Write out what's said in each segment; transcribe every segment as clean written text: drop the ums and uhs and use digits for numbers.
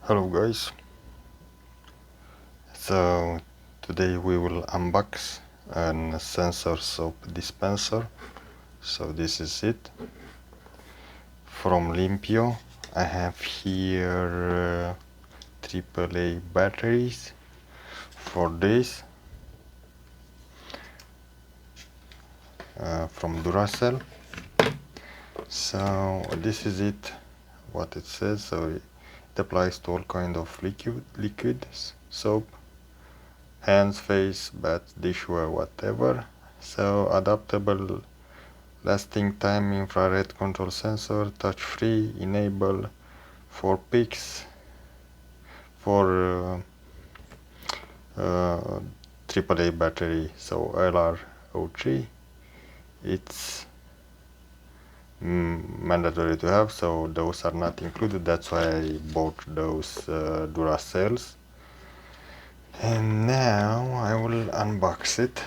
Hello guys, so today we will unbox a sensor soap dispenser. So this is it from Limpio. I have here AAA batteries for this from Duracell. So this is it, what it says. So it applies to all kind of liquids, soap, hands, face, bath, dishware, whatever. So adaptable lasting time, infrared control sensor, touch free, enable, 4 picks for AAA battery, so LR03. It's mandatory to have, so those are not included. That's why I bought those Duracells. And now I will unbox it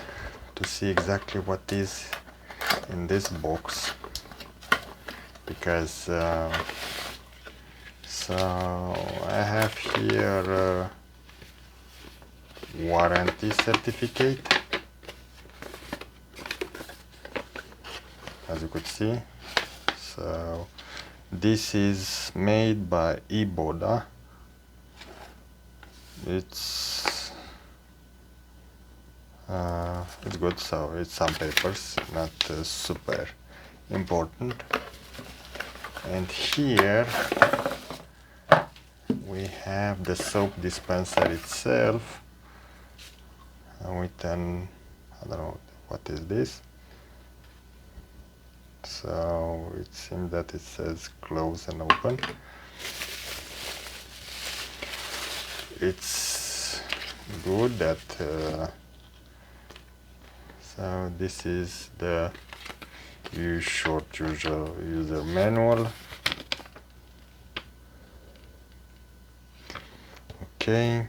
to see exactly what is in this box, because so I have here warranty certificate, as you could see. So this is made by Iboda. It's good. So it's some papers, not super important. And here we have the soap dispenser itself with an, I don't know what is this. So it seems that it says close and open. It's good that so this is the short user manual. Okay,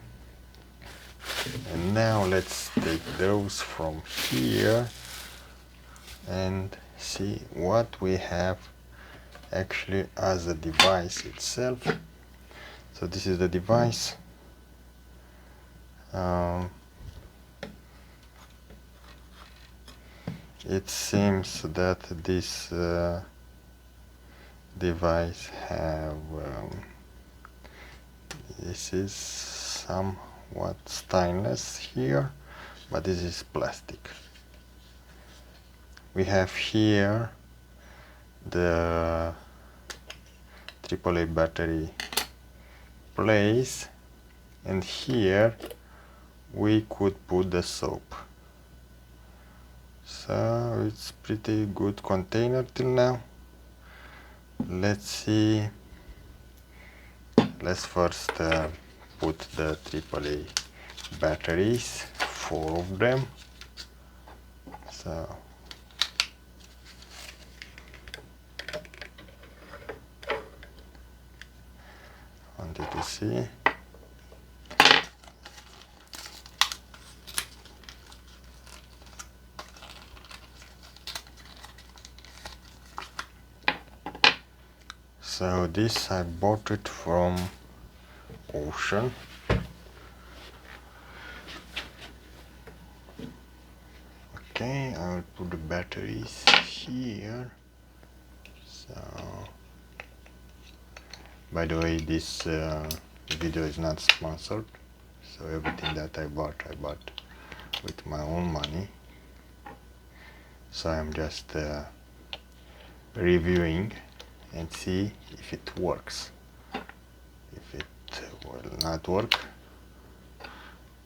and now let's take those from here and see what we have actually as a device itself. So this is the device. It seems that this device have this is somewhat stainless here, but this is plastic. We have here the AAA battery place, and here we could put the soap. So it's pretty good container till now. Let's see. Let's first put the AAA batteries, 4 of them. So wanted to see. So this I bought it from Ocean. Okay, I will put the batteries here. So, by the way, this video is not sponsored. So everything that I bought with my own money. So I'm just reviewing and see if it works. If it will not work,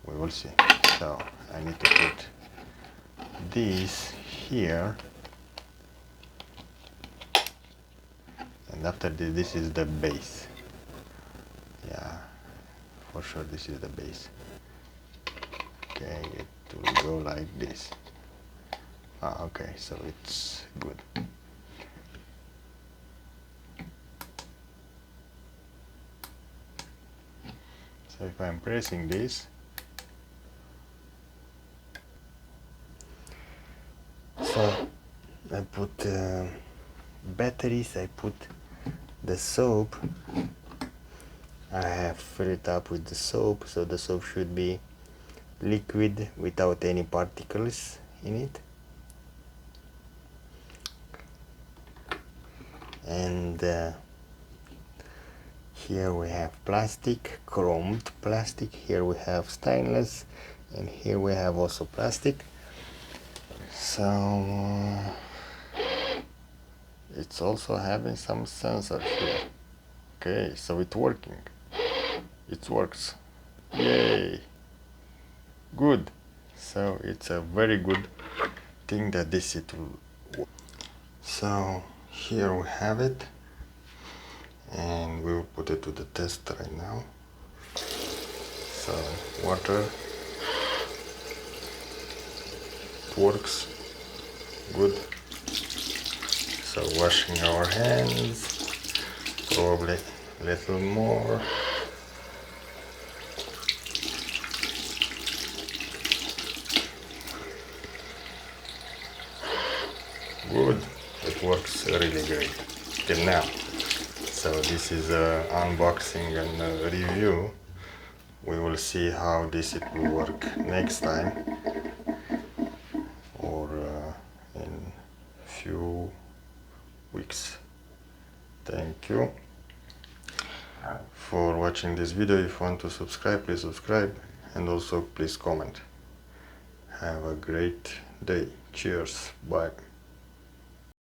we will see. So I need to put this here, and after this is the base. Yeah, for sure this is the base. Okay, it will go like this. Okay, so it's good. So if I'm pressing this, so I put batteries, I put the soap, I have filled it up with the soap, so the soap should be liquid without any particles in it. And here we have plastic, chromed plastic, here we have stainless, and here we have also plastic. So it's also having some sensor here. Okay, so it's working. It works. Yay! Good. So it's a very good thing that this it will work. So here we have it, and we will put it to the test right now. So water, it works good. So washing our hands, probably a little more. Good, it works really great till now. So this is a unboxing and a review. We will see how this it will work next time, or in few weeks. Thank you for watching this video. If you want to subscribe, please subscribe, and also please comment. Have a great day. Cheers. Bye.